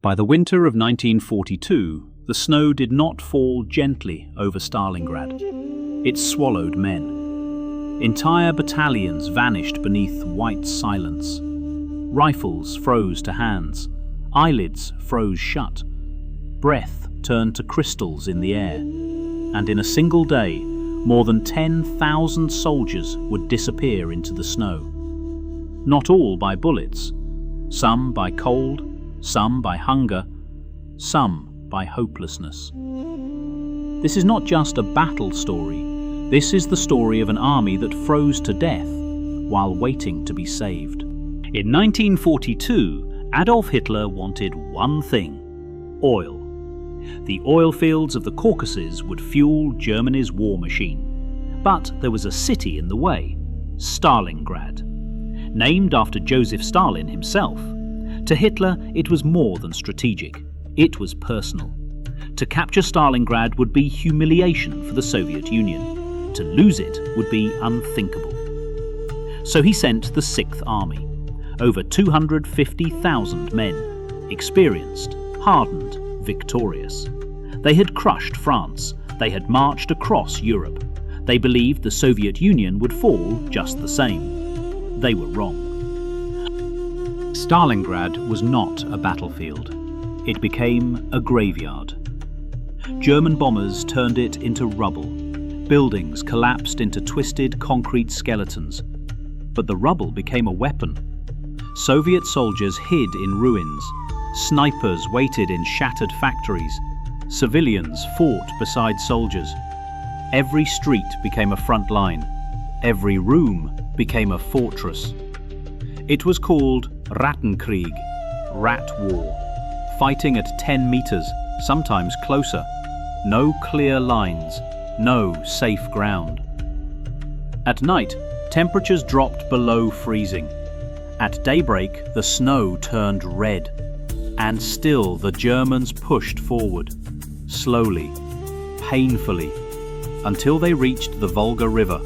By the winter of 1942, the snow did not fall gently over Stalingrad. It swallowed men. Entire battalions vanished beneath white silence. Rifles froze to hands. Eyelids froze shut. Breath turned to crystals in the air. And in a single day, more than 10,000 soldiers would disappear into the snow. Not all by bullets. Some by cold, some by hunger, some by hopelessness. This is not just a battle story. This is the story of an army that froze to death while waiting to be saved. In 1942, Adolf Hitler wanted one thing: oil. The oil fields of the Caucasus would fuel Germany's war machine. But there was a city in the way: Stalingrad. Named after Joseph Stalin himself. To Hitler, it was more than strategic. It was personal. To capture Stalingrad would be humiliation for the Soviet Union. To lose it would be unthinkable. So he sent the Sixth Army. Over 250,000 men. Experienced, hardened, victorious. They had crushed France. They had marched across Europe. They believed the Soviet Union would fall just the same. They were wrong. Stalingrad was not a battlefield. It became a graveyard. German bombers turned it into rubble. Buildings collapsed into twisted concrete skeletons. But the rubble became a weapon. Soviet soldiers hid in ruins. Snipers waited in shattered factories. Civilians fought beside soldiers. Every street became a front line. Every room became a fortress. It was called Rattenkrieg, Rat War. Fighting at 10 meters, sometimes closer. No clear lines, no safe ground. At night, temperatures dropped below freezing. At daybreak, the snow turned red. And still the Germans pushed forward, slowly, painfully, until they reached the Volga River.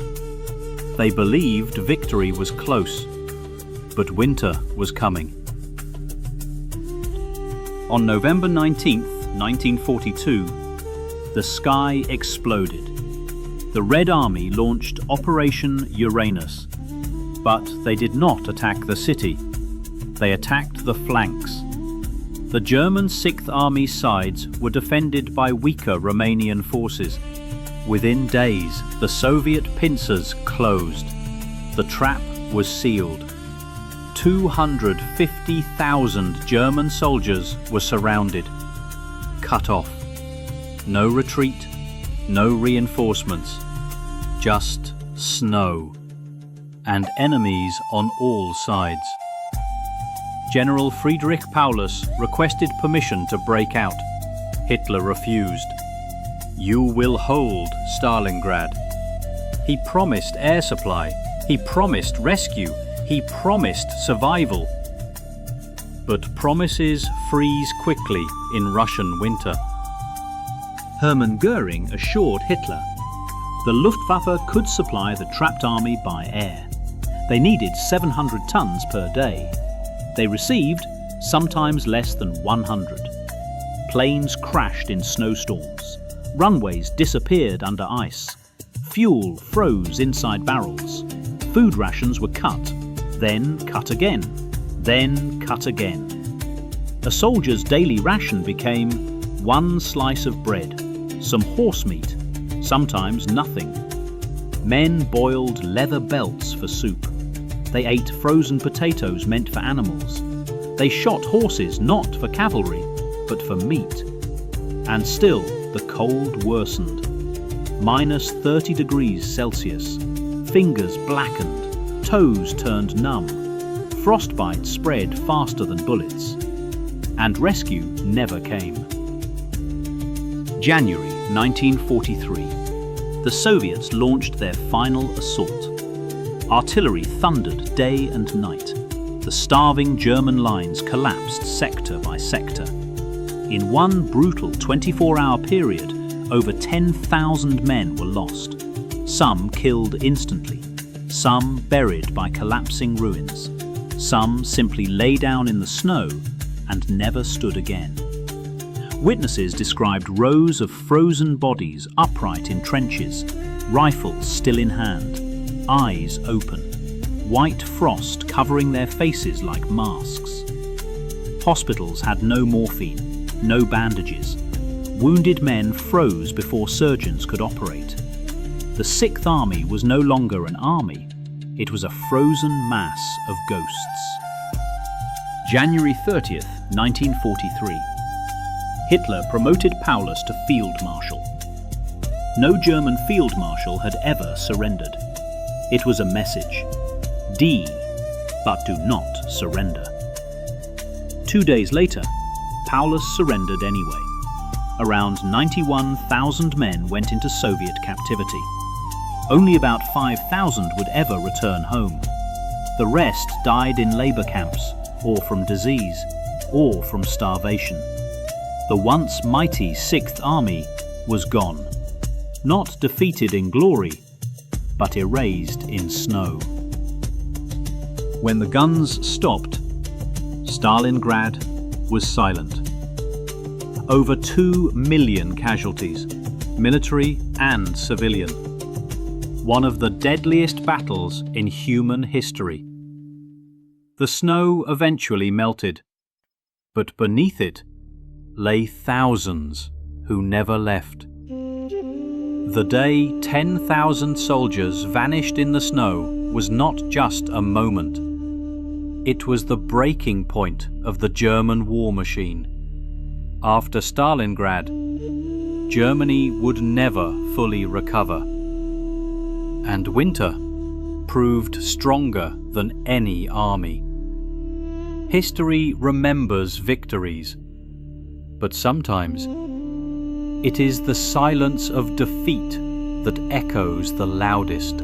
They believed victory was close, but winter was coming. On November 19th, 1942, the sky exploded. The Red Army launched Operation Uranus, but they did not attack the city. They attacked the flanks. The German Sixth Army's sides were defended by weaker Romanian forces. Within days, the Soviet pincers closed. The trap was sealed. 250,000 German soldiers were surrounded, cut off. No retreat, no reinforcements, just snow, and enemies on all sides. General Friedrich Paulus requested permission to break out. Hitler refused. "You will hold Stalingrad." He promised air supply. He promised rescue. He promised survival. But promises freeze quickly in Russian winter. Hermann Goering assured Hitler the Luftwaffe could supply the trapped army by air. They needed 700 tons per day. They received sometimes less than 100. Planes crashed in snowstorms. Runways disappeared under ice. Fuel froze inside barrels. Food rations were cut, then cut again, then cut again. A soldier's daily ration became one slice of bread, some horse meat, sometimes nothing. Men boiled leather belts for soup. They ate frozen potatoes meant for animals. They shot horses not for cavalry, but for meat. And still, the cold worsened. Minus 30 degrees Celsius. Fingers blackened. Toes turned numb. Frostbite spread faster than bullets. And rescue never came. January 1943. The Soviets launched their final assault. Artillery thundered day and night. The starving German lines collapsed sector by sector. In one brutal 24-hour period, over 10,000 men were lost. Some killed instantly, some buried by collapsing ruins. Some simply lay down in the snow and never stood again. Witnesses described rows of frozen bodies upright in trenches, rifles still in hand, eyes open, white frost covering their faces like masks. Hospitals had no morphine, no bandages. Wounded men froze before surgeons could operate. The Sixth Army was no longer an army, it was a frozen mass of ghosts. January 30th, 1943. Hitler promoted Paulus to Field Marshal. No German Field Marshal had ever surrendered. It was a message: D, but do not surrender. 2 days later, Paulus surrendered anyway. Around 91,000 men went into Soviet captivity. Only about 5,000 would ever return home. The rest died in labor camps, or from disease, or from starvation. The once mighty Sixth Army was gone, not defeated in glory, but erased in snow. When the guns stopped, Stalingrad was silent. Over 2 million casualties, military and civilian. One of the deadliest battles in human history. The snow eventually melted, but beneath it lay thousands who never left. The day 10,000 soldiers vanished in the snow was not just a moment. It was the breaking point of the German war machine. After Stalingrad, Germany would never fully recover. And winter proved stronger than any army. History remembers victories, but sometimes it is the silence of defeat that echoes the loudest.